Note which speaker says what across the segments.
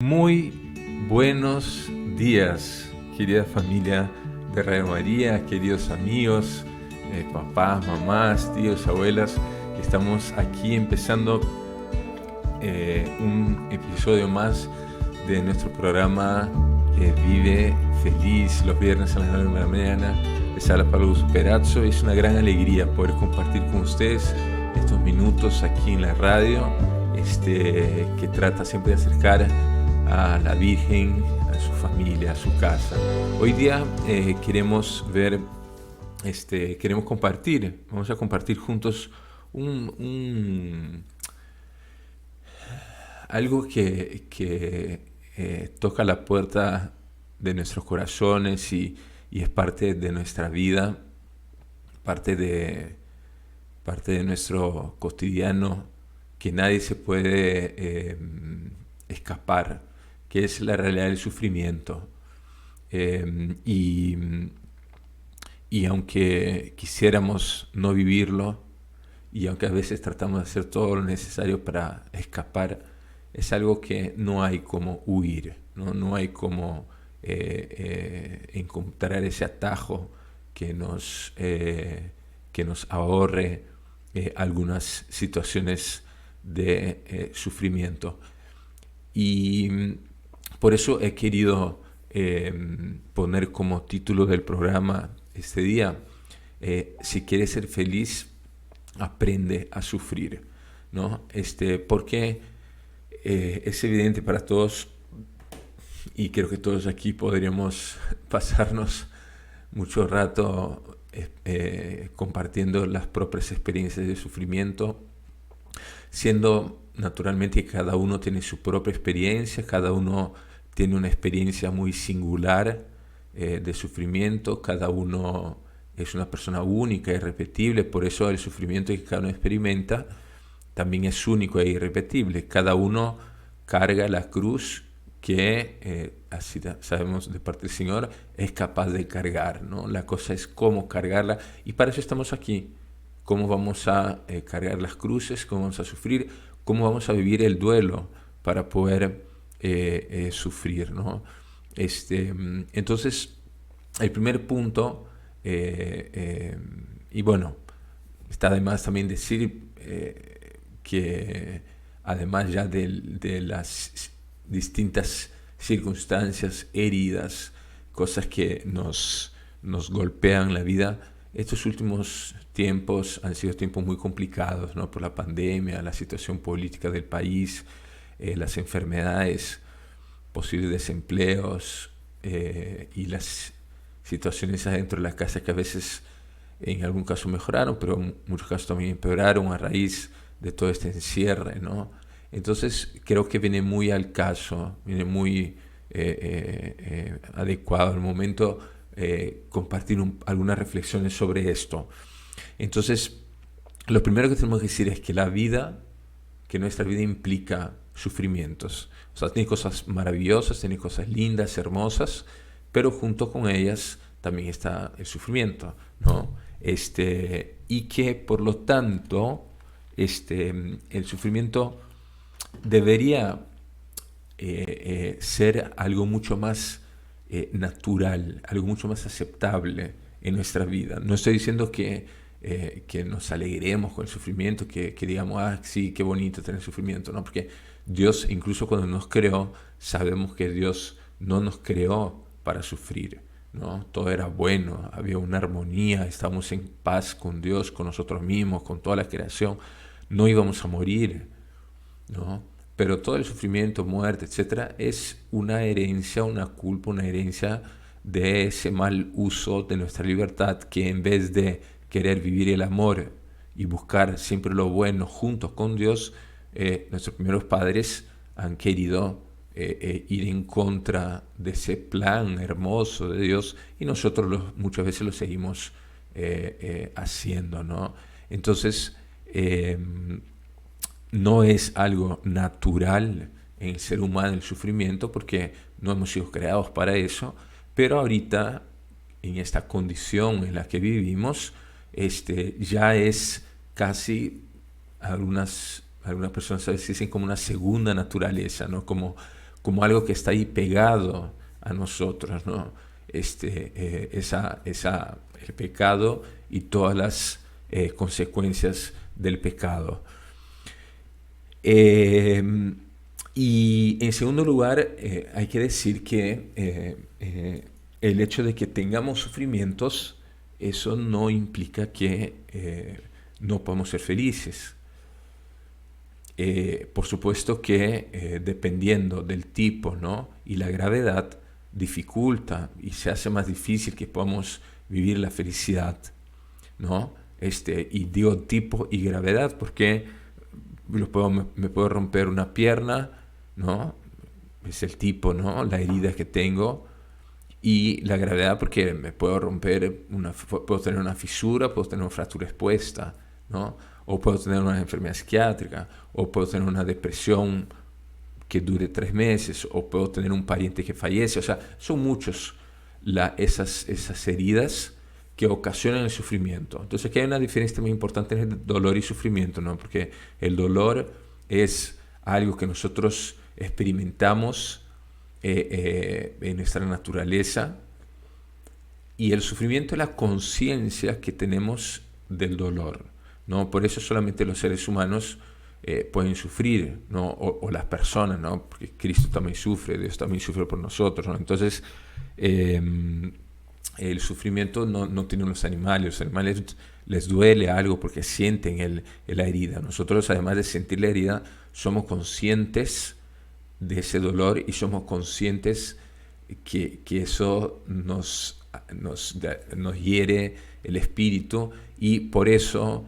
Speaker 1: Muy buenos días, querida familia de Radio María, queridos amigos, papás, mamás, tíos, abuelas. Estamos aquí empezando un episodio más de nuestro programa Vive Feliz, los viernes a las 9 de la mañana. Les habla Pablo Superazzo. Es una gran alegría poder compartir con ustedes estos minutos aquí en la radio, que trata siempre de acercar a la Virgen, a su familia, a su casa. Hoy día queremos compartir, vamos a compartir juntos algo que toca la puerta de nuestros corazones y es parte de nuestra vida, parte de, parte de nuestro cotidiano, que nadie se puede escapar, que es la realidad del sufrimiento. Eh, y, y aunque quisiéramos no vivirlo, y aunque a veces tratamos de hacer todo lo necesario para escapar, es algo que no hay como huir, no hay como encontrar ese atajo que nos ahorre algunas situaciones de sufrimiento. Y por eso he querido poner como título del programa este día, si quieres ser feliz, aprende a sufrir, ¿no? Porque es evidente para todos, y creo que todos aquí podríamos pasarnos mucho rato compartiendo las propias experiencias de sufrimiento, siendo naturalmente que cada uno tiene su propia experiencia, cada uno tiene una experiencia muy singular de sufrimiento, cada uno es una persona única, irrepetible, por eso el sufrimiento que cada uno experimenta también es único e irrepetible. Cada uno carga la cruz que, así sabemos de parte del Señor, es capaz de cargar, ¿no? La cosa es cómo cargarla, y para eso estamos aquí. Cómo vamos a cargar las cruces, cómo vamos a sufrir, cómo vamos a vivir el duelo para poder sufrir, ¿no? Entonces, el primer punto, y bueno, está además también decir que además ya de las distintas circunstancias, heridas, cosas que nos golpean la vida, estos últimos tiempos han sido tiempos muy complicados, ¿no? Por la pandemia, la situación política del país, las enfermedades, posibles desempleos y las situaciones adentro de la casa que a veces en algún caso mejoraron, pero en muchos casos también empeoraron a raíz de todo este encierre, ¿no? Entonces creo que viene muy al caso, viene muy adecuado al momento compartir algunas reflexiones sobre esto. Entonces, lo primero que tenemos que decir es que que nuestra vida implica sufrimientos. O sea, tiene cosas maravillosas, tiene cosas lindas, hermosas, pero junto con ellas también está el sufrimiento, ¿no? Y que por lo tanto, el sufrimiento debería ser algo mucho más natural, algo mucho más aceptable en nuestra vida. No estoy diciendo que nos alegremos con el sufrimiento, que digamos, ah, sí, qué bonito tener sufrimiento, ¿no? Porque Dios, incluso cuando nos creó, sabemos que Dios no nos creó para sufrir, ¿no? Todo era bueno, había una armonía, estábamos en paz con Dios, con nosotros mismos, con toda la creación, no íbamos a morir, ¿no? Pero todo el sufrimiento, muerte, etcétera, es una herencia, una culpa, una herencia de ese mal uso de nuestra libertad, que en vez de querer vivir el amor y buscar siempre lo bueno juntos con Dios, nuestros primeros padres han querido ir en contra de ese plan hermoso de Dios, y nosotros muchas veces lo seguimos haciendo, ¿no? Entonces, no es algo natural en el ser humano el sufrimiento, porque no hemos sido creados para eso, pero ahorita, en esta condición en la que vivimos, ya es casi, algunas personas a veces dicen, como una segunda naturaleza, ¿no? como algo que está ahí pegado a nosotros, ¿no? El pecado y todas las consecuencias del pecado. Eh, y en segundo lugar, hay que decir que el hecho de que tengamos sufrimientos, eso no implica que no podamos ser felices. Por supuesto que dependiendo del tipo, ¿no? y la gravedad, dificulta y se hace más difícil que podamos vivir la felicidad, ¿no? Y digo tipo y gravedad porque me puedo romper una pierna, ¿no? Es el tipo, ¿no? La herida que tengo. Y la gravedad porque me puedo romper, puedo tener una fisura, puedo tener una fractura expuesta, ¿no? O puedo tener una enfermedad psiquiátrica, o puedo tener una depresión que dure 3 meses, o puedo tener un pariente que fallece. O sea, son muchos esas heridas que ocasionan el sufrimiento. Entonces aquí hay una diferencia muy importante entre dolor y sufrimiento, ¿no? Porque el dolor es algo que nosotros experimentamos en nuestra naturaleza, y el sufrimiento es la conciencia que tenemos del dolor, ¿no? Por eso solamente los seres humanos pueden sufrir, ¿no? O las personas, ¿no? Porque Cristo también sufre, Dios también sufre por nosotros, ¿no? Entonces, eh, el sufrimiento no tienen los animales. Los animales les duele algo porque sienten la herida. Nosotros, además de sentir la herida, somos conscientes de ese dolor y somos conscientes que eso nos hiere el espíritu, y por eso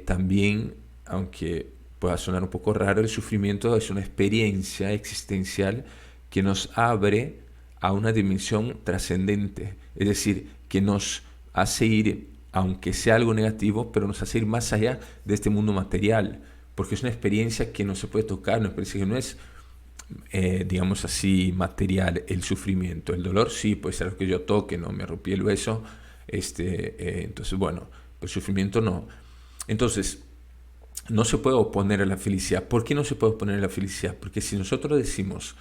Speaker 1: también, aunque pueda sonar un poco raro, el sufrimiento es una experiencia existencial que nos abre a una dimensión trascendente, es decir, que nos hace ir, aunque sea algo negativo, pero nos hace ir más allá de este mundo material, porque es una experiencia que no se puede tocar, una experiencia que no es digamos así, material, el sufrimiento. El dolor sí, puede ser algo que yo toque, ¿no? Me rompí el hueso, entonces, bueno, el sufrimiento no. Entonces, no se puede oponer a la felicidad. ¿Por qué no se puede oponer a la felicidad? Porque si nosotros decimos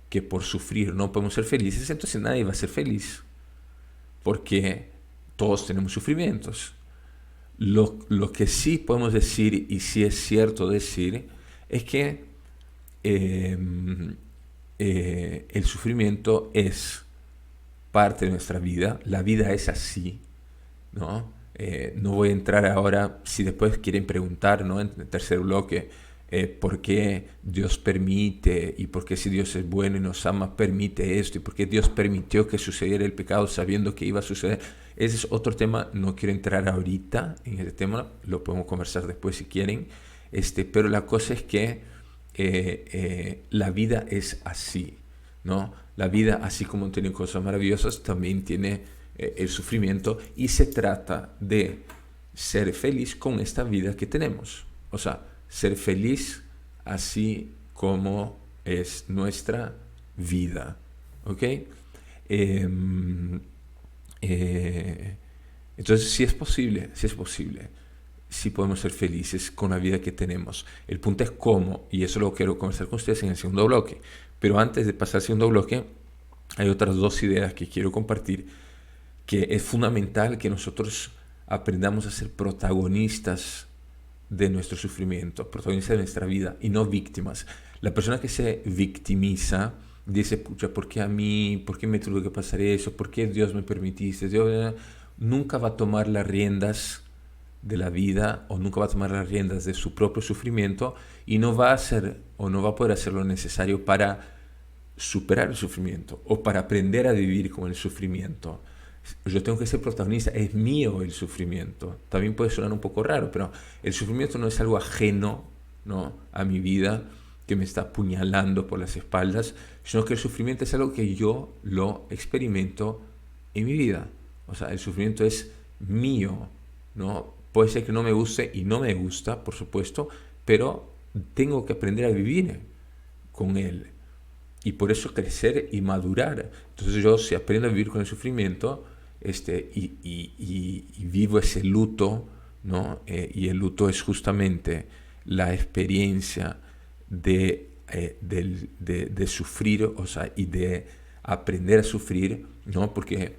Speaker 1: que por sufrir no podemos ser felices, entonces nadie va a ser feliz, porque todos tenemos sufrimientos. Lo que sí podemos decir, y sí es cierto decir, es que eh, el sufrimiento es parte de nuestra vida, la vida es así, ¿no? No voy a entrar ahora, si después quieren preguntar, ¿no? En el tercer bloque, por qué Dios permite, y por qué, si Dios es bueno y nos ama, permite esto, y por qué Dios permitió que sucediera el pecado sabiendo que iba a suceder. Ese es otro tema, no quiero entrar ahorita en ese tema, lo podemos conversar después si quieren, pero la cosa es que la vida es así, ¿no? La vida, así como tiene cosas maravillosas, también tiene el sufrimiento, y se trata de ser feliz con esta vida que tenemos. O sea, ser feliz así como es nuestra vida, ¿ok? Entonces, sí es posible, sí es posible. Sí podemos ser felices con la vida que tenemos. El punto es cómo, y eso lo quiero conversar con ustedes en el segundo bloque. Pero antes de pasar al segundo bloque, hay otras dos ideas que quiero compartir, que es fundamental que nosotros aprendamos a ser protagonistas de nuestro sufrimiento, protagonistas de nuestra vida y no víctimas. La persona que se victimiza dice, pucha, ¿por qué a mí? ¿Por qué me tuvo que pasar eso? ¿Por qué Dios me permitiste? Dios nunca va a tomar las riendas de la vida, o nunca va a tomar las riendas de su propio sufrimiento, y no va a hacer o no va a poder hacer lo necesario para superar el sufrimiento o para aprender a vivir con el sufrimiento. Yo tengo que ser protagonista, es mío el sufrimiento. También puede sonar un poco raro, pero el sufrimiento no es algo ajeno, ¿no? a mi vida, que me está apuñalando por las espaldas, sino que el sufrimiento es algo que yo lo experimento en mi vida. O sea, el sufrimiento es mío, ¿no? Puede ser que no me guste, y no me gusta, por supuesto, pero tengo que aprender a vivir con él. Y por eso crecer y madurar. Entonces yo, si aprendo a vivir con el sufrimiento, y vivo ese luto, ¿no? Y el luto es justamente la experiencia de de sufrir, o sea, y de aprender a sufrir, ¿no? Porque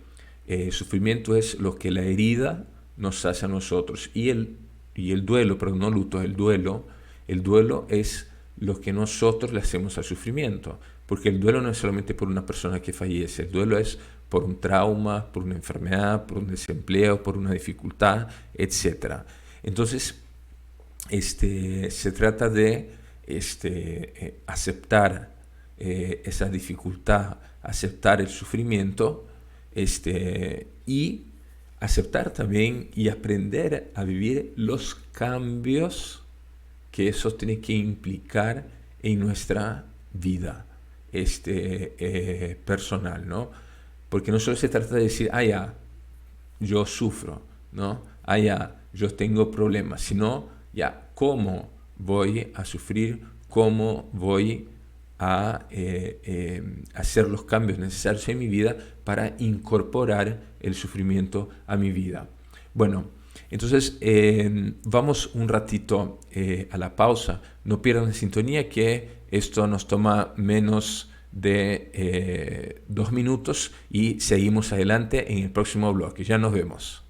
Speaker 1: el sufrimiento es lo que la herida nos hace a nosotros. Y el duelo, perdón, no luto, el duelo es lo que nosotros le hacemos al sufrimiento. Porque el duelo no es solamente por una persona que fallece, el duelo es por un trauma, por una enfermedad, por un desempleo, por una dificultad, etc. Entonces, se trata de aceptar esa dificultad, aceptar el sufrimiento, y aceptar también y aprender a vivir los cambios que eso tiene que implicar en nuestra vida personal, ¿no? Porque no solo se trata de decir, ya, yo sufro, ¿no? Ya, yo tengo problemas, sino, ya, ¿cómo voy a sufrir? ¿Cómo voy a hacer los cambios necesarios en mi vida para incorporar el sufrimiento a mi vida? Bueno, entonces vamos un ratito a la pausa. No pierdan la sintonía, que esto nos toma menos de 2 minutos y seguimos adelante en el próximo bloque. Ya nos vemos.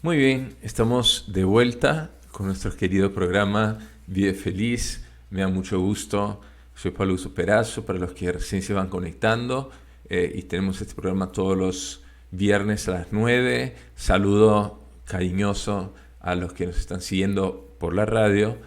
Speaker 1: Muy bien, estamos de vuelta con nuestro querido programa Vive Feliz. Me da mucho gusto. Soy Pablo Perazo, para los que recién se van conectando, y tenemos este programa todos los viernes a las 9. Saludo cariñoso a los que nos están siguiendo por la radio,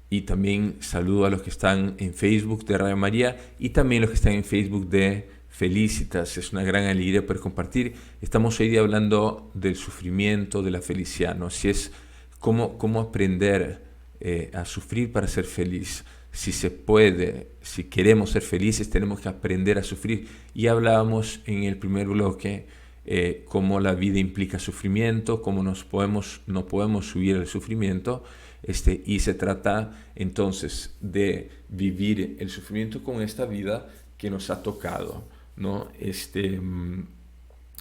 Speaker 1: y también saludo a los que están en Facebook de Radio María y también los que están en Facebook de Felicitas. Es una gran alegría poder compartir. Estamos hoy día hablando del sufrimiento, de la felicidad, ¿no? Si es cómo aprender a sufrir para ser feliz. Si se puede, si queremos ser felices, tenemos que aprender a sufrir. Y hablábamos en el primer bloque cómo la vida implica sufrimiento, cómo no podemos huir del sufrimiento. Y se trata entonces de vivir el sufrimiento con esta vida que nos ha tocado, ¿no?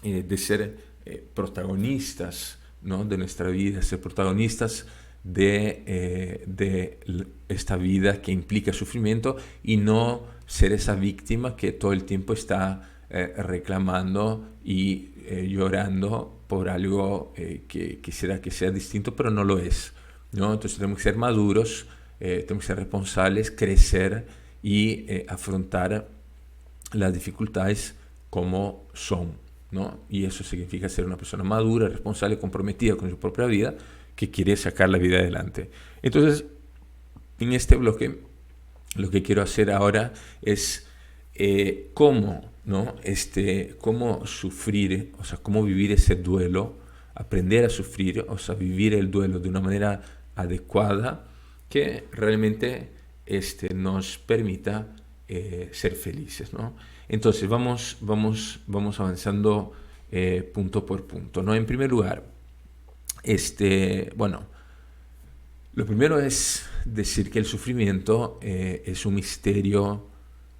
Speaker 1: De ser protagonistas, ¿no? De nuestra vida, ser protagonistas de esta vida que implica sufrimiento, y no ser esa víctima que todo el tiempo está reclamando y llorando por algo que quisiera que sea distinto, pero no lo es, ¿no? Entonces tenemos que ser maduros, tenemos que ser responsables, crecer y afrontar las dificultades como son, ¿no? Y eso significa ser una persona madura, responsable, comprometida con su propia vida, que quiere sacar la vida adelante. Entonces, en este bloque, lo que quiero hacer ahora es cómo, ¿no? Cómo sufrir, o sea, cómo vivir ese duelo, aprender a sufrir, o sea, vivir el duelo de una manera adecuada que realmente nos permita ser felices, ¿no? Entonces, vamos avanzando punto por punto, ¿no? En primer lugar, bueno, lo primero es decir que el sufrimiento es un misterio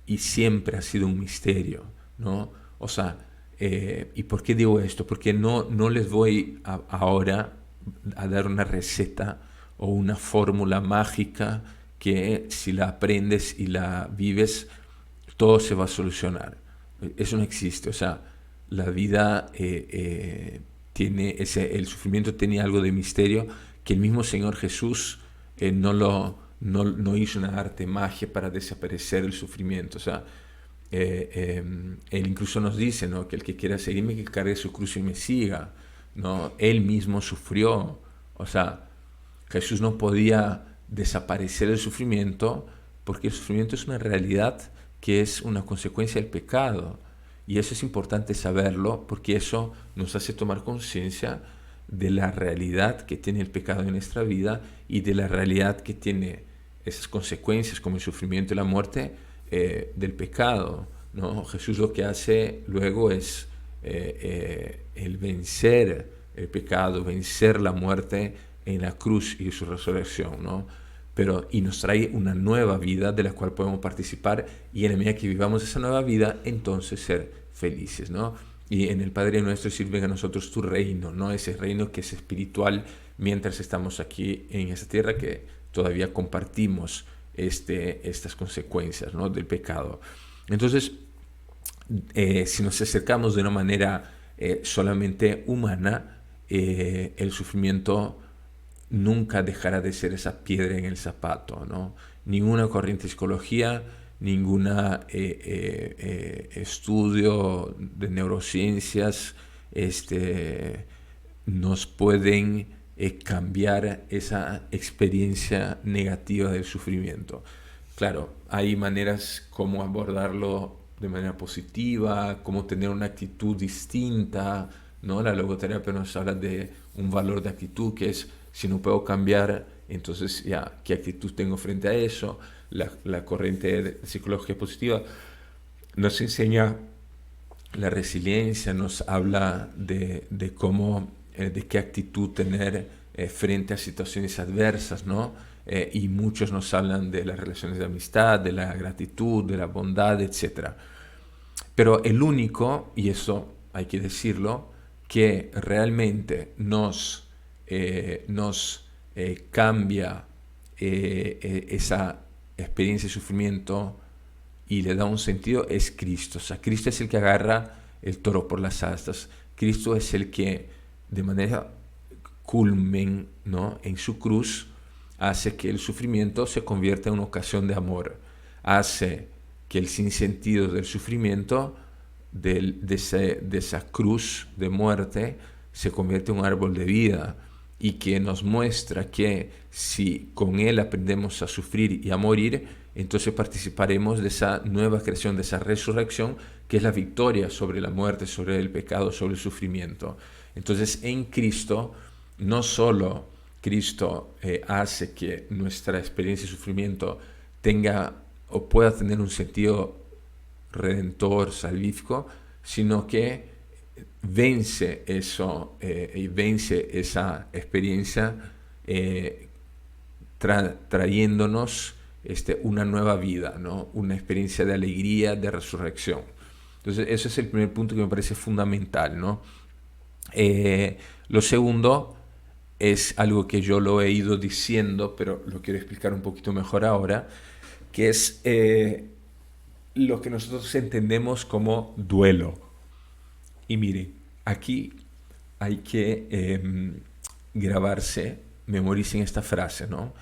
Speaker 1: y siempre ha sido un misterio, ¿no? O sea, ¿y por qué digo esto? Porque no les voy ahora a dar una receta o una fórmula mágica que si la aprendes y la vives, todo se va a solucionar. Eso no existe. O sea, la vida el sufrimiento tiene algo de misterio que el mismo Señor Jesús no hizo una arte magia para desaparecer el sufrimiento. O sea, él incluso nos dice, ¿no?, que el que quiera seguirme, que cargue su cruz y me siga, ¿no? Él mismo sufrió. O sea, Jesús no podía desaparecer el sufrimiento, porque el sufrimiento es una realidad que es una consecuencia del pecado. Y eso es importante saberlo, porque eso nos hace tomar conciencia de la realidad que tiene el pecado en nuestra vida y de la realidad que tiene esas consecuencias como el sufrimiento y la muerte del pecado, ¿no? Jesús lo que hace luego es el vencer el pecado, vencer la muerte en la cruz y su resurrección, ¿no? y nos trae una nueva vida de la cual podemos participar, y en la medida que vivamos esa nueva vida, entonces ser felices, ¿no? Y en el Padre Nuestro sirve a nosotros tu reino, ¿no? Ese reino que es espiritual mientras estamos aquí en esta tierra, que todavía compartimos estas consecuencias, ¿no? Del pecado. Entonces, si nos acercamos de una manera solamente humana, el sufrimiento nunca dejará de ser esa piedra en el zapato, ¿no? Ninguna corriente de psicología, ninguna estudio de neurociencias nos pueden cambiar esa experiencia negativa del sufrimiento. Claro, hay maneras como abordarlo de manera positiva, cómo tener una actitud distinta, ¿no? La logoterapia nos habla de un valor de actitud, que es, si no puedo cambiar, entonces ya, ¿qué actitud tengo frente a eso? La corriente de psicología positiva nos enseña la resiliencia, nos habla de cómo, de qué actitud tener frente a situaciones adversas, ¿no? Y muchos nos hablan de las relaciones de amistad, de la gratitud, de la bondad, etc. Pero el único, y eso hay que decirlo, que realmente nos cambia esa experiencia de sufrimiento y le da un sentido, es Cristo. O sea, Cristo es el que agarra el toro por las astas. Cristo es el que de manera culmen, ¿no?, en su cruz, hace que el sufrimiento se convierta en una ocasión de amor. Hace que el sinsentido del sufrimiento, de esa cruz de muerte, se convierte en un árbol de vida, y que nos muestra que si con él aprendemos a sufrir y a morir, entonces participaremos de esa nueva creación, de esa resurrección, que es la victoria sobre la muerte, sobre el pecado, sobre el sufrimiento. Entonces, en Cristo, no solo Cristo hace que nuestra experiencia de sufrimiento tenga o pueda tener un sentido redentor, salvífico, sino que vence eso y vence esa experiencia trayéndonos una nueva vida, ¿no? Una experiencia de alegría, de resurrección. Entonces, ese es el primer punto que me parece fundamental, ¿no? Lo segundo es algo que yo lo he ido diciendo, pero lo quiero explicar un poquito mejor ahora, que es lo que nosotros entendemos como duelo. Y mire, aquí hay que grabarse, memoricen esta frase, ¿no?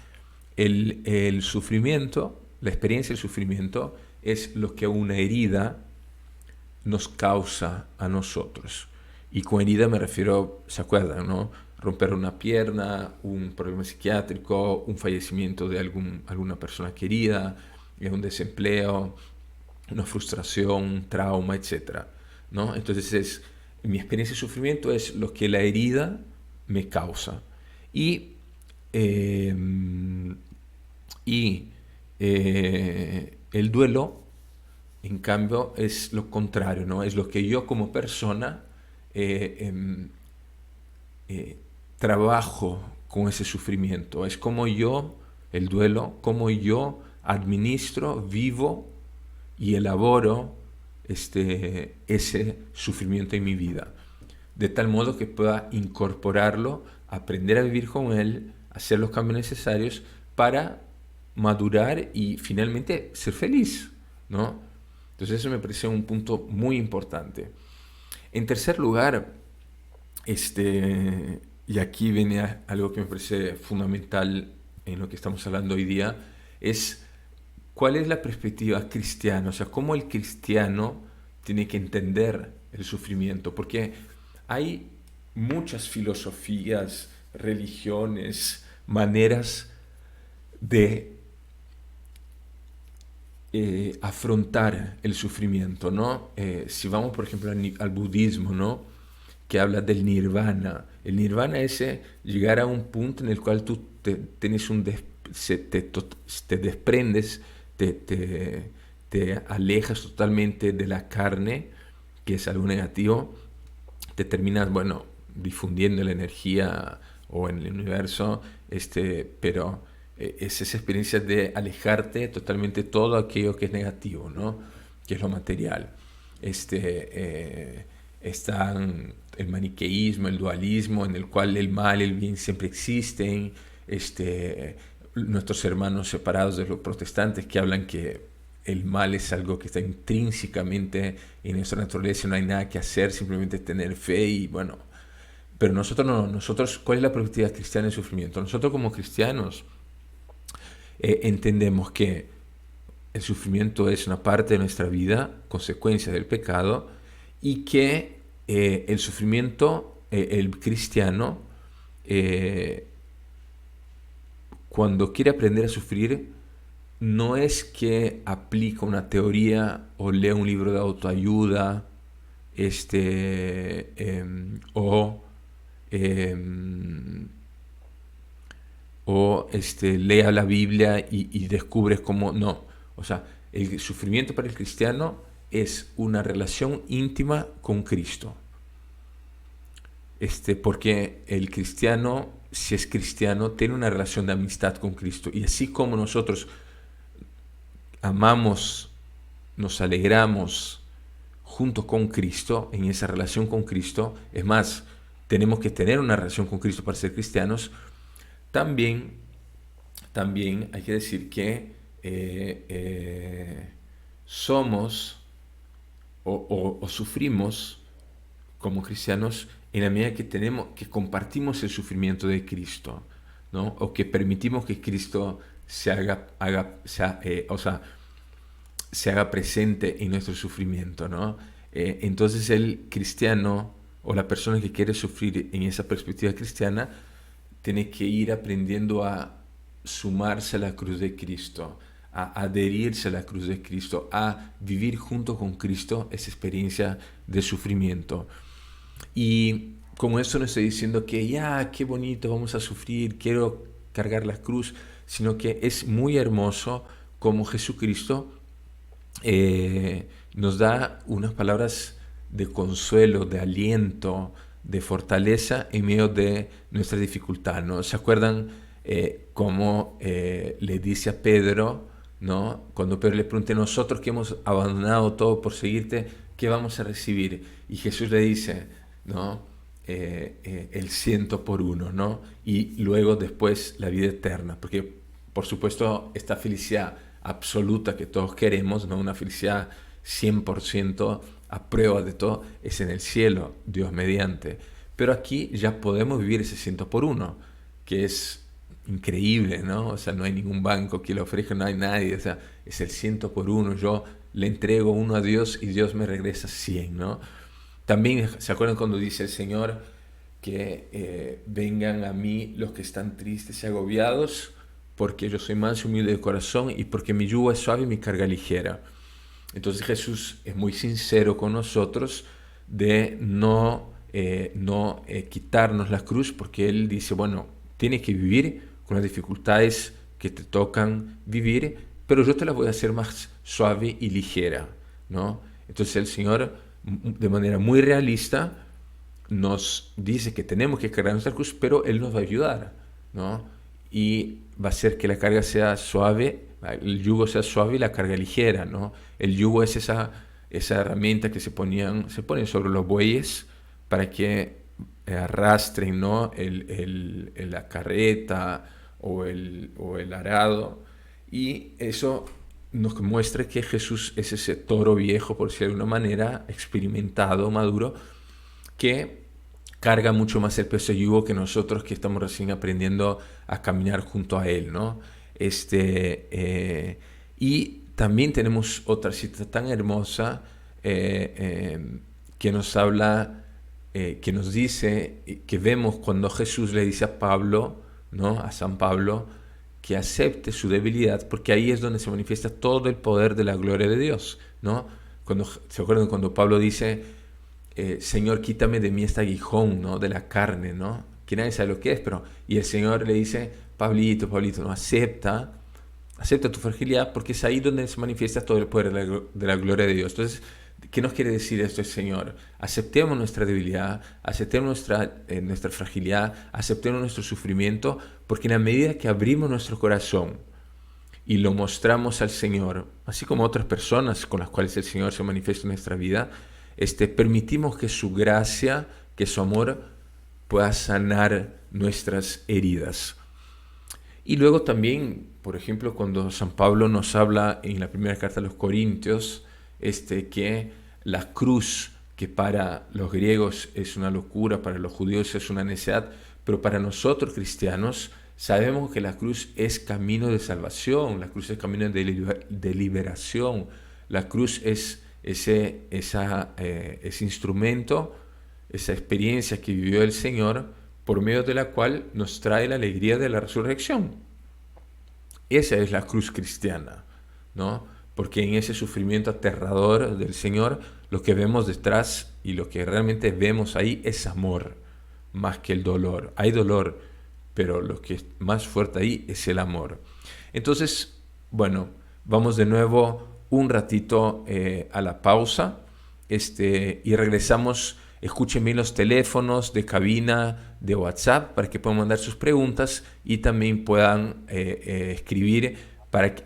Speaker 1: El sufrimiento, la experiencia del sufrimiento, es lo que una herida nos causa a nosotros. Y con herida me refiero, ¿se acuerdan, no? Romper una pierna, un problema psiquiátrico, un fallecimiento de alguna persona querida, un desempleo, una frustración, un trauma, etc., ¿no? Entonces mi experiencia de sufrimiento es lo que la herida me causa. Y el duelo, en cambio, es lo contrario, ¿no? Es lo que yo como persona trabajo con ese sufrimiento. Es como yo, el duelo, como yo administro, vivo y elaboro ese sufrimiento en mi vida, de tal modo que pueda incorporarlo, aprender a vivir con él, hacer los cambios necesarios para madurar y finalmente ser feliz, ¿no? Entonces eso me parece un punto muy importante. En tercer lugar, y aquí viene algo que me parece fundamental en lo que estamos hablando hoy día, es cuál es la perspectiva cristiana, o sea, cómo el cristiano tiene que entender el sufrimiento, porque hay muchas filosofías, religiones, maneras de afrontar el sufrimiento, ¿no? Si vamos, por ejemplo, al budismo, ¿no?, que habla del nirvana. El nirvana es llegar a un punto en el cual tú tienes te desprendes, te alejas totalmente de la carne, que es algo negativo, te terminas, bueno, difundiendo la energía o en el universo, pero es esa experiencia de alejarte totalmente de todo aquello que es negativo, ¿no? Que es lo material. Están el maniqueísmo, el dualismo, en el cual el mal y el bien siempre existen. Nuestros hermanos separados de los protestantes que hablan que el mal es algo que está intrínsecamente en nuestra naturaleza, no hay nada que hacer, simplemente tener fe y bueno. Pero nosotros no, nosotros, ¿cuál es la perspectiva cristiana del sufrimiento? Nosotros como cristianos entendemos que el sufrimiento es una parte de nuestra vida, consecuencia del pecado, y que el sufrimiento, el cristiano, eh, cuando quiere aprender a sufrir, no es que aplica una teoría o lea un libro de autoayuda, o em, lea la Biblia y descubres cómo no. O sea, el sufrimiento para el cristiano es una relación íntima con Cristo. Porque el cristiano, si es cristiano, tiene una relación de amistad con Cristo. Y así como nosotros amamos, nos alegramos junto con Cristo, en esa relación con Cristo, es más, tenemos que tener una relación con Cristo para ser cristianos. También hay que decir que somos o sufrimos como cristianos en la medida que compartimos el sufrimiento de Cristo, ¿no? O que permitimos que Cristo se haga presente en nuestro sufrimiento, ¿no? Entonces el cristiano o la persona que quiere sufrir en esa perspectiva cristiana tiene que ir aprendiendo a sumarse a la cruz de Cristo, a adherirse a la cruz de Cristo, a vivir junto con Cristo esa experiencia de sufrimiento. Y con esto no estoy diciendo que ya, qué bonito, vamos a sufrir, quiero cargar la cruz, sino que es muy hermoso como Jesucristo nos da unas palabras de consuelo, de aliento, de fortaleza en medio de nuestra dificultad, ¿no? ¿Se acuerdan cómo le dice a Pedro, ¿no? Cuando Pedro le pregunta, nosotros que hemos abandonado todo por seguirte, ¿qué vamos a recibir? Y Jesús le dice, ¿no? El 100 por 1, ¿no? Y luego después la vida eterna, porque por supuesto esta felicidad absoluta que todos queremos, ¿no? Una felicidad 100% a prueba de todo, es en el cielo, Dios mediante. Pero aquí ya podemos vivir ese 100 por 1, que es increíble, ¿no? O sea, no hay ningún banco que lo ofrezca, no hay nadie, o sea, es el 100 por 1, yo le entrego 1 a Dios y Dios me regresa 100, ¿no? También, ¿se acuerdan cuando dice el Señor que vengan a mí los que están tristes y agobiados, porque yo soy manso y humilde de corazón y porque mi yugo es suave y mi carga ligera? Entonces Jesús es muy sincero con nosotros de no quitarnos la cruz, porque Él dice, bueno, tienes que vivir con las dificultades que te tocan vivir, pero yo te las voy a hacer más suave y ligera, ¿no? Entonces el Señor, de manera muy realista, nos dice que tenemos que cargar nuestra cruz, pero Él nos va a ayudar, ¿no? Y va a hacer que la carga sea suave, el yugo sea suave y la carga ligera, ¿no? El yugo es esa herramienta que se ponen sobre los bueyes para que arrastren, ¿no? La carreta o el arado. Y eso nos muestra que Jesús es ese toro viejo, por decirlo de alguna manera, experimentado, maduro, que carga mucho más el peso de yugo que nosotros que estamos recién aprendiendo a caminar junto a Él, ¿no? Y también tenemos otra cita tan hermosa que nos habla, que nos dice, que vemos cuando Jesús le dice a Pablo, ¿no? A San Pablo, que acepte su debilidad, porque ahí es donde se manifiesta todo el poder de la gloria de Dios, ¿no? ¿Se acuerdan cuando Pablo dice, Señor, quítame de mí este aguijón, ¿no? De la carne, ¿no? Que nadie sabe lo que es, pero... Y el Señor le dice, Pablito, ¿no? Acepta tu fragilidad, porque es ahí donde se manifiesta todo el poder de la gloria de Dios. Entonces, ¿Qué nos quiere decir esto el Señor? Aceptemos nuestra debilidad, aceptemos nuestra fragilidad, aceptemos nuestro sufrimiento, porque en la medida que abrimos nuestro corazón y lo mostramos al Señor, así como otras personas con las cuales el Señor se manifiesta en nuestra vida, permitimos que su gracia, que su amor pueda sanar nuestras heridas. Y luego también, por ejemplo, cuando San Pablo nos habla en la primera carta a los Corintios, que la cruz, que para los griegos es una locura, para los judíos es una necedad, pero para nosotros cristianos sabemos que la cruz es camino de salvación, la cruz es camino de liberación, la cruz es ese instrumento, esa experiencia que vivió el Señor, por medio de la cual nos trae la alegría de la resurrección. Esa es la cruz cristiana, ¿no? Porque en ese sufrimiento aterrador del Señor, lo que vemos detrás y lo que realmente vemos ahí es amor, más que el dolor. Hay dolor, pero lo que es más fuerte ahí es el amor. Entonces, bueno, vamos de nuevo un ratito a la pausa y regresamos. Escuchen bien los teléfonos de cabina de WhatsApp para que puedan mandar sus preguntas y también puedan escribir.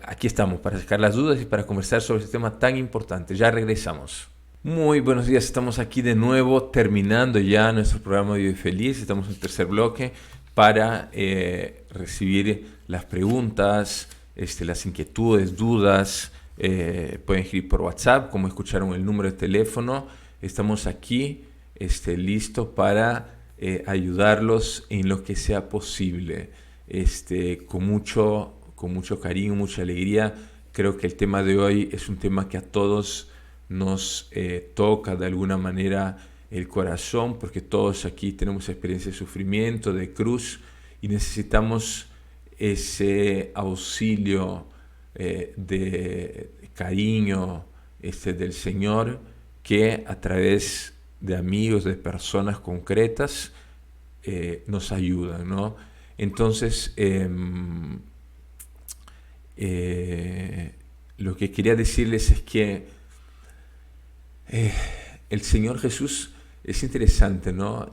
Speaker 1: Aquí estamos para sacar las dudas y para conversar sobre este tema tan importante. Ya regresamos. Muy buenos días, estamos aquí de nuevo terminando ya nuestro programa de Vive Feliz. Estamos en el tercer bloque para recibir las preguntas, las inquietudes, dudas. Pueden escribir por WhatsApp, como escucharon el número de teléfono. Estamos aquí listos para ayudarlos en lo que sea posible, con mucho cariño, mucha alegría. Creo que el tema de hoy es un tema que a todos nos toca de alguna manera el corazón, porque todos aquí tenemos experiencia de sufrimiento, de cruz, y necesitamos ese auxilio de cariño del Señor, que a través de amigos, de personas concretas, nos ayudan, ¿no? Entonces, lo que quería decirles es que el Señor Jesús es interesante, ¿no?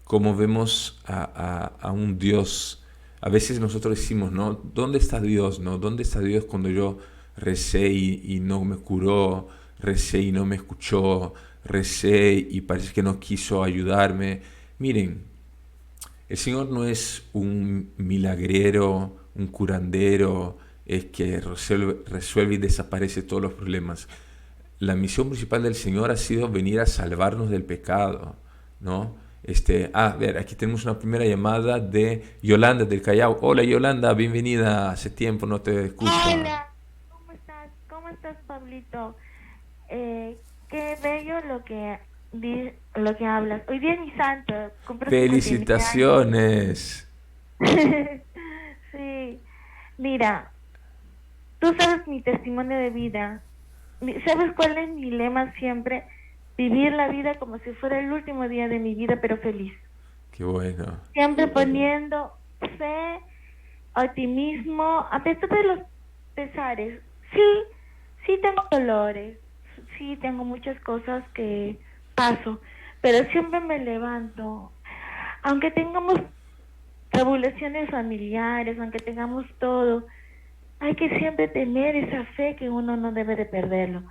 Speaker 1: Cómo vemos a un Dios. A veces nosotros decimos, ¿no? ¿Dónde está Dios, no? ¿Dónde está Dios cuando yo recé y no me curó? Recé y no me escuchó, recé y parece que no quiso ayudarme. Miren, el Señor no es un milagrero, un curandero, es que resuelve y desaparece todos los problemas. La misión principal del Señor ha sido venir a salvarnos del pecado, ¿no? A ver, aquí tenemos una primera llamada de Yolanda del Callao. Hola Yolanda, bienvenida. Hace tiempo no te escucho.
Speaker 2: Hola, ¿cómo estás? ¿Cómo estás, Pablito? Qué bello lo que hablas. Hoy día es mi santo, cumplo 59 años.
Speaker 1: Felicitaciones.
Speaker 2: Sí, mira, tú sabes mi testimonio de vida. ¿Sabes cuál es mi lema siempre? Vivir la vida como si fuera el último día de mi vida, pero feliz.
Speaker 1: Qué bueno.
Speaker 2: Siempre poniendo fe, optimismo, a pesar de los pesares. Sí, sí tengo dolores, sí tengo muchas cosas que paso, pero siempre me levanto. Aunque tengamos tribulaciones familiares, aunque tengamos todo, hay que siempre tener esa fe que uno no debe de perderlo.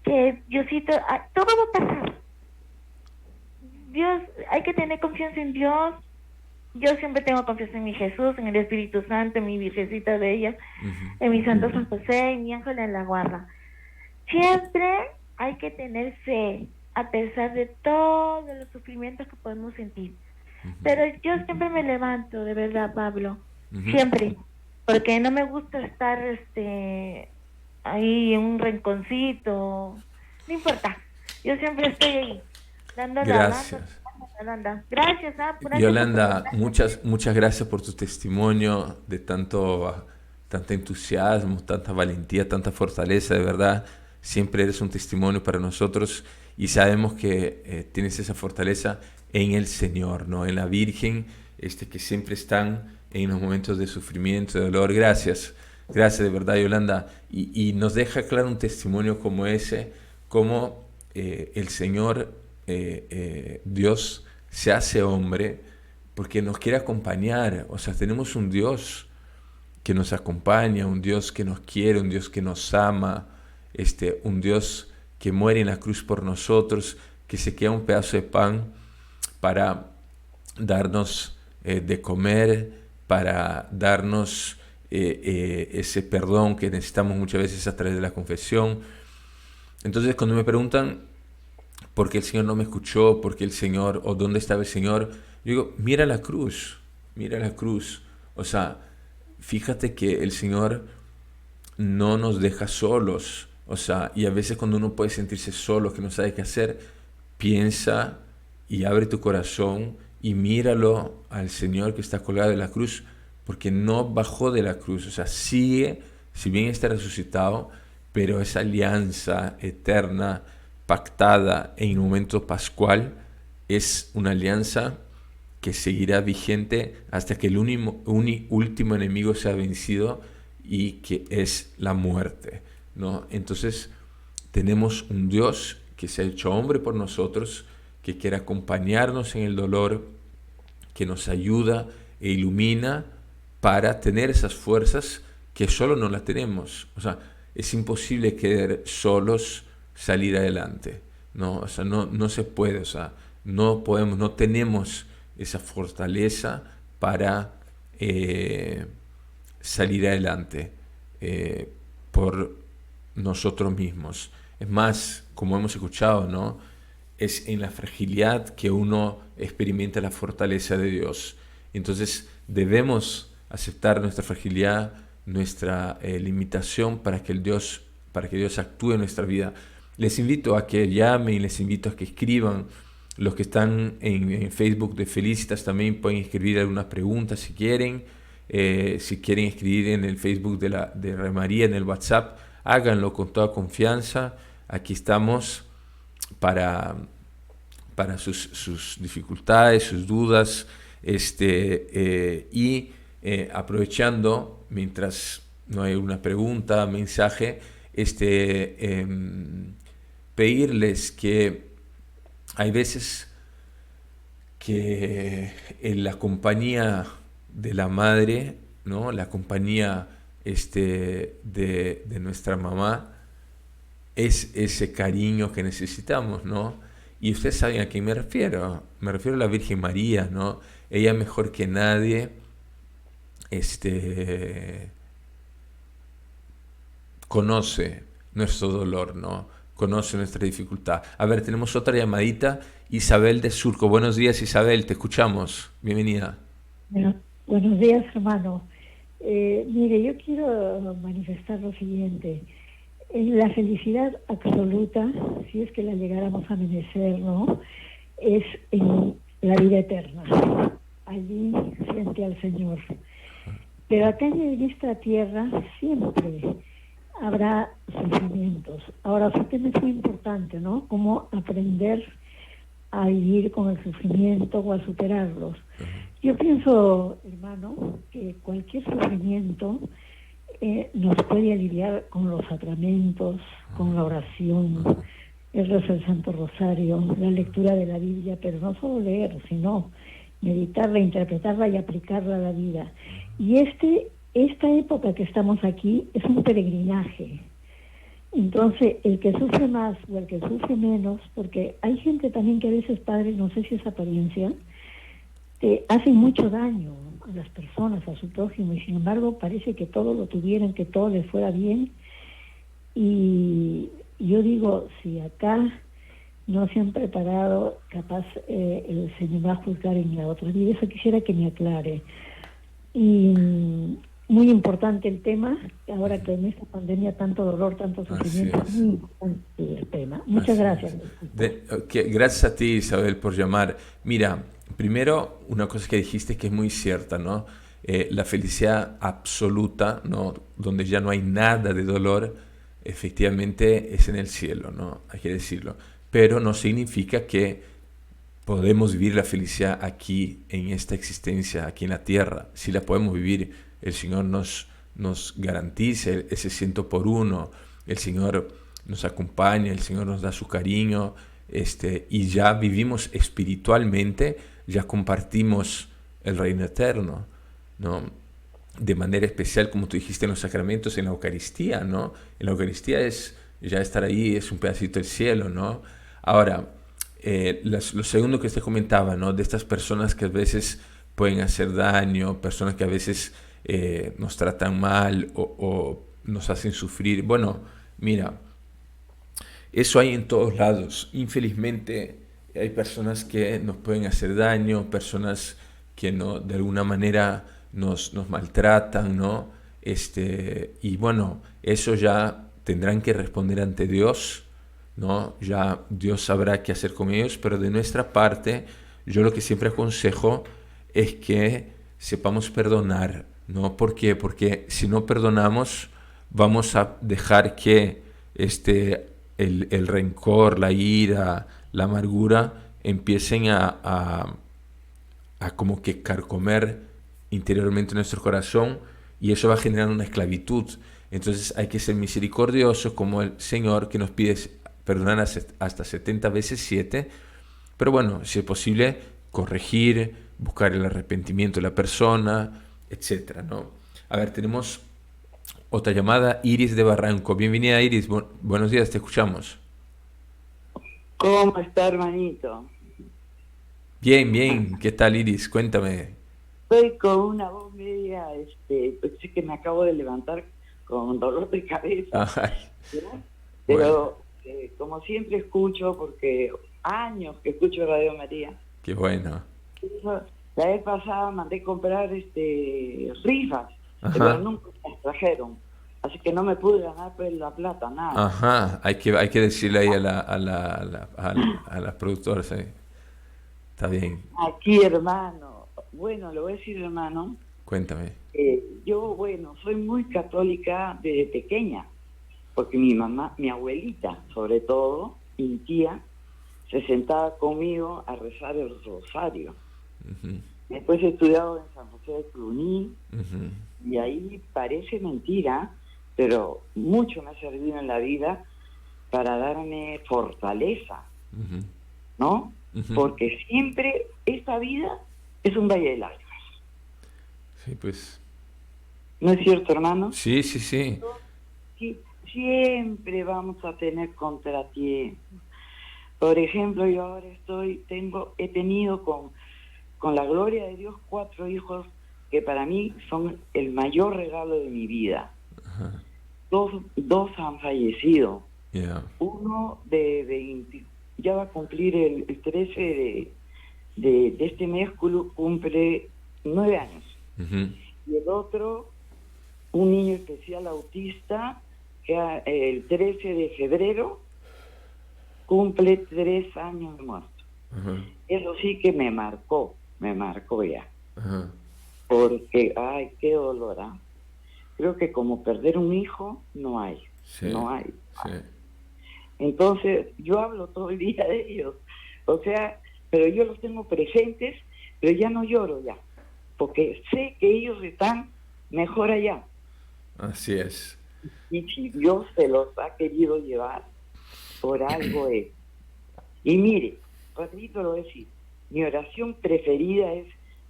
Speaker 2: Que Diosito, todo va a pasar. Dios, hay que tener confianza en Dios. Yo siempre tengo confianza en mi Jesús, en el Espíritu Santo, en mi Virgencita Bella, en mi Santo San José, en mi ángel en la guarda. Siempre hay que tener fe, a pesar de todos los sufrimientos que podemos sentir. Pero yo siempre me levanto, de verdad, Pablo. Siempre. Porque no me gusta estar ahí en un rinconcito. No importa. Yo siempre estoy ahí, dando la
Speaker 1: Gracias.
Speaker 2: Gracias, gracias
Speaker 1: Yolanda,
Speaker 2: por
Speaker 1: muchas gracias por tu testimonio de tanto entusiasmo, tanta valentía, tanta fortaleza, de verdad. Siempre eres un testimonio para nosotros y sabemos que tienes esa fortaleza en el Señor, ¿no? En la Virgen, que siempre están en los momentos de sufrimiento, de dolor. Gracias de verdad, Yolanda. Y nos deja claro un testimonio como ese, cómo el Señor, Dios, se hace hombre porque nos quiere acompañar. O sea, tenemos un Dios que nos acompaña, un Dios que nos quiere, un Dios que nos ama, un Dios que muere en la cruz por nosotros, que se queda un pedazo de pan para darnos de comer, para darnos ese perdón que necesitamos muchas veces a través de la confesión. Entonces, cuando me preguntan por qué el Señor no me escuchó, por qué el Señor, o dónde estaba el Señor, yo digo, mira la cruz, mira la cruz. O sea, fíjate que el Señor no nos deja solos. O sea, y a veces cuando uno puede sentirse solo, que no sabe qué hacer, piensa y abre tu corazón y míralo al Señor que está colgado de la cruz, porque no bajó de la cruz. O sea, sigue, si bien está resucitado, pero esa alianza eterna, pactada en un momento pascual, es una alianza que seguirá vigente hasta que el último enemigo sea vencido, y que es la muerte, ¿no? Entonces tenemos un Dios que se ha hecho hombre por nosotros, que quiere acompañarnos en el dolor, que nos ayuda e ilumina para tener esas fuerzas que solo no las tenemos. O sea, es imposible querer solos salir adelante, ¿no? O sea, no se puede, o sea, no podemos, no tenemos esa fortaleza para salir adelante por nosotros mismos. Es más, como hemos escuchado, ¿no? Es en la fragilidad que uno experimenta la fortaleza de Dios. Entonces debemos aceptar nuestra fragilidad, nuestra limitación para que Dios actúe en nuestra vida. Les invito a que llamen, les invito a que escriban. Los que están en Facebook de Felicitas también pueden escribir algunas preguntas si quieren. Si quieren escribir en el Facebook de Remaría, en el WhatsApp, háganlo con toda confianza. Aquí estamos para sus dificultades, sus dudas, y aprovechando, mientras no hay una pregunta, mensaje, pedirles que hay veces que en la compañía de la madre, ¿no? La compañía de nuestra mamá es ese cariño que necesitamos, ¿no? Y ustedes saben a quién me refiero. Me refiero a la Virgen María, ¿no? Ella mejor que nadie conoce nuestro dolor, ¿no? Conoce nuestra dificultad. A ver, tenemos otra llamadita. Isabel de Surco. Buenos días, Isabel, te escuchamos. Bienvenida.
Speaker 3: Bueno, buenos días, hermano. Mire, yo quiero manifestar lo siguiente. La felicidad absoluta, si es que la llegáramos a merecer, ¿no? Es en la vida eterna, allí frente al Señor. Pero acá en esta tierra siempre habrá sufrimientos. Ahora, su tema es muy importante, ¿no? Cómo aprender a vivir con el sufrimiento o a superarlos. Yo pienso, hermano, que cualquier sufrimiento nos puede aliviar con los sacramentos, con la oración, el rezo del Santo Rosario, la lectura de la Biblia, pero no solo leer, sino meditarla, interpretarla y aplicarla a la vida. Y esta época que estamos aquí es un peregrinaje. Entonces, el que sufre más o el que sufre menos, porque hay gente también que a veces, padre, no sé si es apariencia, hace mucho daño a las personas, a su prójimo, y sin embargo parece que todo lo tuvieran, que todo les fuera bien. Y yo digo, si acá no se han preparado, capaz el Señor va a juzgar en la otra vida. Eso quisiera que me aclare. Y muy importante el tema, ahora que en esta pandemia tanto dolor, tanto sufrimiento, es muy importante el tema. Muchas gracias.
Speaker 1: Gracias a ti, Isabel, por llamar. Mira, primero, una cosa que dijiste que es muy cierta, ¿no? La felicidad absoluta, ¿no? Donde ya no hay nada de dolor, efectivamente es en el cielo, ¿no? Hay que decirlo. Pero no significa que podemos vivir la felicidad aquí, en esta existencia, aquí en la tierra. Si la podemos vivir, el Señor nos garantiza ese 100 por 1. El Señor nos acompaña, el Señor nos da su cariño, y ya vivimos espiritualmente, ya compartimos el reino eterno, ¿no? De manera especial, como tú dijiste, en los sacramentos, en la Eucaristía, ¿no? En la Eucaristía es ya estar ahí, es un pedacito del cielo, ¿no? Ahora, lo segundo que usted comentaba, ¿no? De estas personas que a veces pueden hacer daño, personas que a veces nos tratan mal o nos hacen sufrir. Bueno, mira, eso hay en todos lados. Infelizmente hay personas que nos pueden hacer daño, personas que no, de alguna manera nos maltratan, ¿no? Y bueno, eso ya tendrán que responder ante Dios, ¿no? Ya Dios sabrá qué hacer con ellos, pero de nuestra parte, yo lo que siempre aconsejo es que sepamos perdonar, ¿no? ¿Por qué? Porque si no perdonamos, vamos a dejar que el rencor, la ira, la amargura empiecen a como que carcomer interiormente nuestro corazón, y eso va a generar una esclavitud. Entonces hay que ser misericordiosos como el Señor, que nos pide perdonar hasta 70 veces 7, pero bueno, si es posible, corregir, buscar el arrepentimiento de la persona, etcétera, ¿no? A ver, tenemos otra llamada, Iris de Barranco. Bienvenida, Iris. Buenos días, te escuchamos.
Speaker 4: ¿Cómo está, hermanito?
Speaker 1: Bien, bien. ¿Qué tal, Iris? Cuéntame.
Speaker 4: Estoy con una voz media, pues sí que me acabo de levantar con dolor de cabeza,
Speaker 1: Ay,
Speaker 4: ¿no?
Speaker 1: bueno,
Speaker 4: Pero como siempre escucho, porque años que escucho Radio María.
Speaker 1: qué bueno.
Speaker 4: La vez pasada mandé comprar rifas, pero
Speaker 1: Ajá,
Speaker 4: nunca me las trajeron. Así que no me pude ganar pues la plata, nada.
Speaker 1: ajá. Hay que decirle ahí a la productora, sí. Está bien.
Speaker 4: Aquí, hermano. Bueno, le voy a decir, hermano.
Speaker 1: Cuéntame.
Speaker 4: Yo, bueno, soy muy católica desde pequeña, porque mi mamá, mi abuelita, sobre todo, y mi tía, se sentaba conmigo a rezar el rosario.
Speaker 1: Ujú,
Speaker 4: Después he estudiado en San José de Cluny,
Speaker 1: ujú,
Speaker 4: y ahí parece mentira, pero mucho me ha servido en la vida para darme fortaleza,
Speaker 1: ujú,
Speaker 4: ¿no?
Speaker 1: ujú.
Speaker 4: Porque siempre esta vida es un valle de lágrimas.
Speaker 1: Sí, pues.
Speaker 4: ¿No es cierto, hermano?
Speaker 1: Sí, sí, sí.
Speaker 4: Sí, siempre vamos a tener contratiempos. Por ejemplo, yo ahora he tenido con la gloria de Dios 4 hijos que para mí son el mayor regalo de mi vida.
Speaker 1: Ajá.
Speaker 4: Dos han fallecido.
Speaker 1: Yeah.
Speaker 4: Uno de 20, ya va a cumplir el 13 de este mes, cumple 9 años.
Speaker 1: Ujú,
Speaker 4: Y el otro, un niño especial autista, que el 13 de febrero cumple 3 años de muerto.
Speaker 1: ajá,
Speaker 4: Eso sí que me marcó ya.
Speaker 1: ajá.
Speaker 4: Porque, ay, qué dolor, ¿ah? Creo que como perder un hijo, no hay.
Speaker 1: Sí,
Speaker 4: No hay.
Speaker 1: sí.
Speaker 4: Entonces, yo hablo todo el día de ellos. O sea, pero yo los tengo presentes, pero ya no lloro ya. Porque sé que ellos están mejor allá.
Speaker 1: Así es.
Speaker 4: Y si Dios se los ha querido llevar, por algo es. Y mire, rapidito lo voy a decir, mi oración preferida es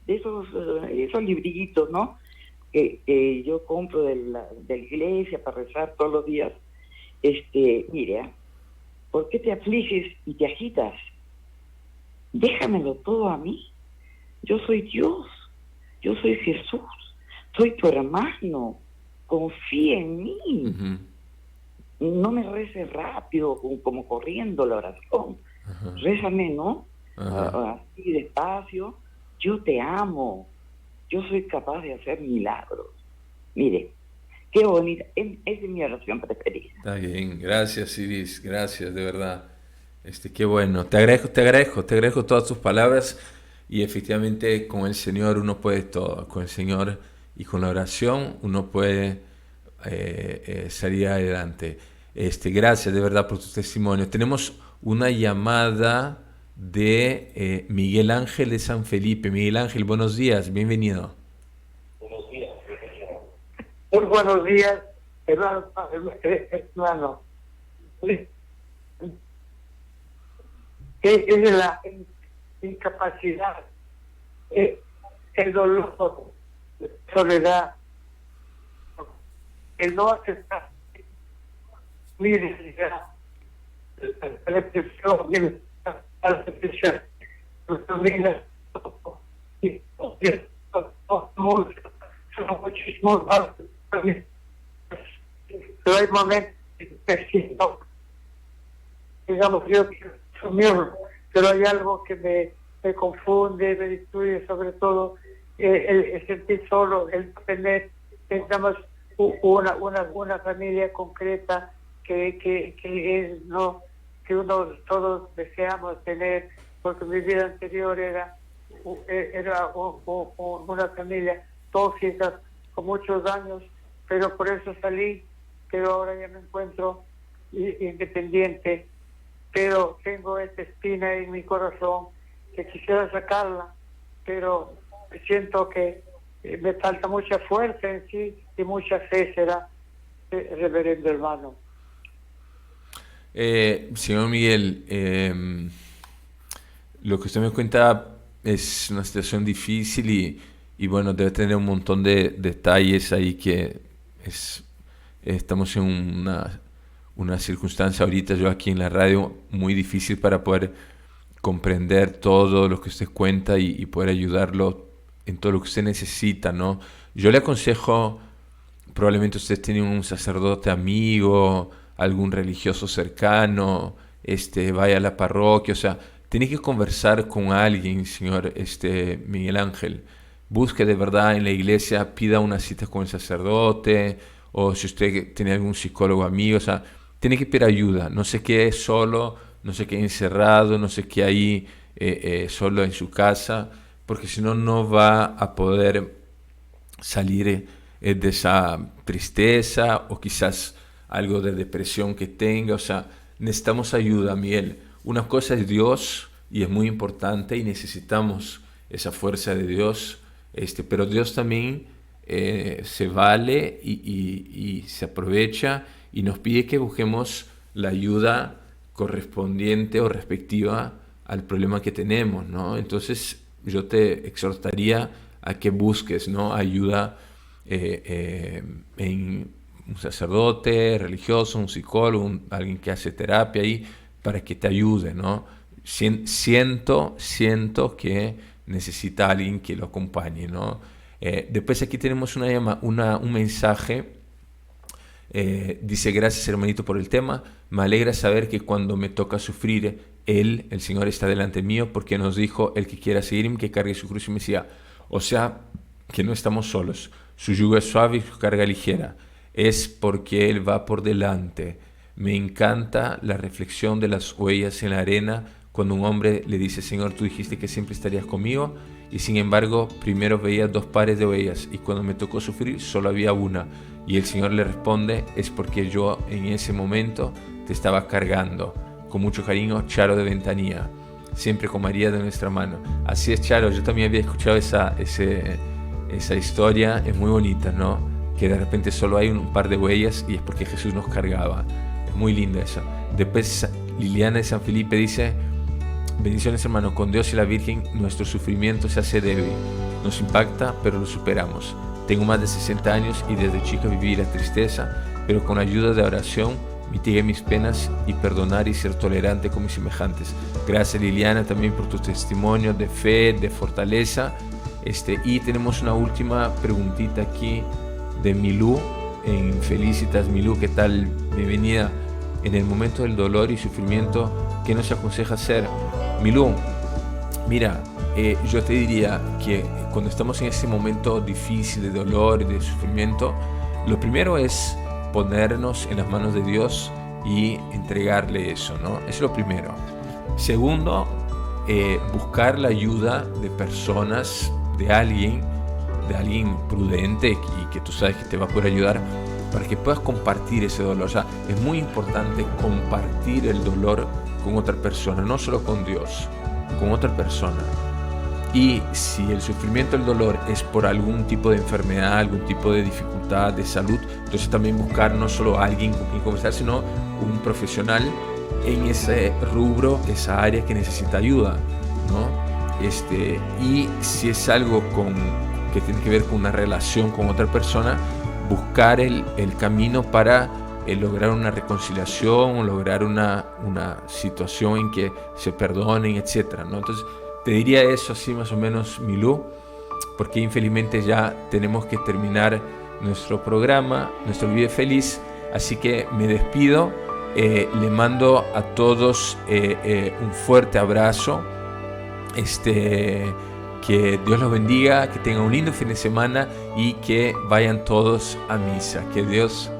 Speaker 4: de esos libritos, ¿no? Que yo compro de la iglesia para rezar todos los días. Mire, ¿por qué te afliges y te agitas? Déjamelo todo a mí. Yo soy Dios, yo soy Jesús, soy tu hermano, confía en mí.
Speaker 1: Ujú,
Speaker 4: No me reces rápido, como corriendo la oración.
Speaker 1: ajá,
Speaker 4: Rézame, ¿no?
Speaker 1: ajá.
Speaker 4: Así despacio. Yo te amo. Yo soy capaz de hacer milagros. Mire, qué bonita. Es mi oración preferida.
Speaker 1: Está bien. Gracias, Iris. Gracias, de verdad. Qué bueno. Te agradezco todas tus palabras, y efectivamente con el Señor uno puede todo. Con el Señor y con la oración uno puede salir adelante. Gracias de verdad por tu testimonio. Tenemos una llamada de Miguel Ángel de San Felipe. Miguel Ángel, buenos días, bienvenido.
Speaker 5: Muy buenos días, hermano. que es la incapacidad, el dolor, la soledad, el no aceptar, mire, la represión, la represión, son muchísimos más, pero hay momentos que sí, no, digamos, yo mío, pero hay algo que me confunde, me destruye, sobre todo el sentir solo, el tener, digamos, una familia concreta que es, no, que uno todos deseamos tener, porque mi vida anterior era una familia tóxica con muchos años, pero por eso salí, pero ahora ya me encuentro independiente, pero tengo esta espina en mi corazón que quisiera sacarla, pero siento que me falta mucha fuerza en sí y mucha fe, será, reverendo hermano.
Speaker 1: Señor Miguel, lo que usted me cuenta es una situación difícil y bueno, debe tener un montón de detalles ahí que estamos en una circunstancia ahorita, yo aquí en la radio, muy difícil para poder comprender todo lo que usted cuenta y poder ayudarlo en todo lo que usted necesita, ¿no? Yo le aconsejo, probablemente usted tiene un sacerdote amigo, algún religioso cercano, vaya a la parroquia, o sea, tiene que conversar con alguien, señor Miguel Ángel. Busque de verdad en la iglesia, pida una cita con el sacerdote, o si usted tiene algún psicólogo amigo, o sea, tiene que pedir ayuda. No se quede solo, no se quede encerrado, no se quede ahí solo en su casa, porque si no, no va a poder salir de esa tristeza o quizás algo de depresión que tenga. O sea, necesitamos ayuda, Miguel. Una cosa es Dios y es muy importante y necesitamos esa fuerza de Dios, pero Dios también se vale y se aprovecha y nos pide que busquemos la ayuda correspondiente o respectiva al problema que tenemos, ¿no? Entonces yo te exhortaría a que busques, ¿no?, ayuda en un sacerdote religioso, un psicólogo, alguien que hace terapia ahí para que te ayude, ¿no? Siento que necesita alguien que lo acompañe, ¿no? Después aquí tenemos un mensaje. Dice: gracias, hermanito, por el tema. Me alegra saber que cuando me toca sufrir, el Señor está delante mío, porque nos dijo: el que quiera seguirme, que cargue su cruz y me siga. O sea, que no estamos solos. Su yugo es suave y su carga ligera. Es porque Él va por delante. Me encanta la reflexión de las huellas en la arena, cuando un hombre le dice: Señor, tú dijiste que siempre estarías conmigo, y sin embargo primero veía 2 pares de huellas, y cuando me tocó sufrir solo había una. Y el Señor le responde: es porque yo en ese momento te estaba cargando. Con mucho cariño, Charo de Ventanilla, siempre con María de nuestra mano. Así es, Charo, yo también había escuchado esa historia, es muy bonita, ¿no? Que de repente solo hay un par de huellas y es porque Jesús nos cargaba. Es muy linda eso. Después Liliana de San Felipe dice: bendiciones, hermano, con Dios y la Virgen nuestro sufrimiento se hace débil, nos impacta pero lo superamos. Tengo más de 60 años y desde chica viví la tristeza, pero con ayuda de oración mitigué mis penas y perdonar y ser tolerante con mis semejantes. Gracias, Liliana, también por tu testimonio de fe, de fortaleza. Y tenemos una última preguntita aquí de Milú en Felicitas. Milú, ¿qué tal? Bienvenida. En el momento del dolor y sufrimiento, ¿qué nos aconseja hacer? Milú, mira, yo te diría que cuando estamos en ese momento difícil de dolor y de sufrimiento, lo primero es ponernos en las manos de Dios y entregarle eso, ¿no? Es lo primero. Segundo, buscar la ayuda de personas, de alguien prudente y que tú sabes que te va a poder ayudar para que puedas compartir ese dolor. O sea, es muy importante compartir el dolor con otra persona, no solo con Dios, con otra persona. Y si el sufrimiento, el dolor es por algún tipo de enfermedad, algún tipo de dificultad de salud, entonces también buscar no solo a alguien con quien conversar, sino un profesional en ese rubro, esa área que necesita ayuda, ¿no? Y si es algo que tiene que ver con una relación con otra persona, buscar el camino para lograr una reconciliación, lograr una situación en que se perdonen, etc., ¿no? Entonces te diría eso así más o menos, Milú, porque infelizmente ya tenemos que terminar nuestro programa, nuestro Vive Feliz, así que me despido, le mando a todos un fuerte abrazo, que Dios los bendiga, que tengan un lindo fin de semana y que vayan todos a misa, que Dios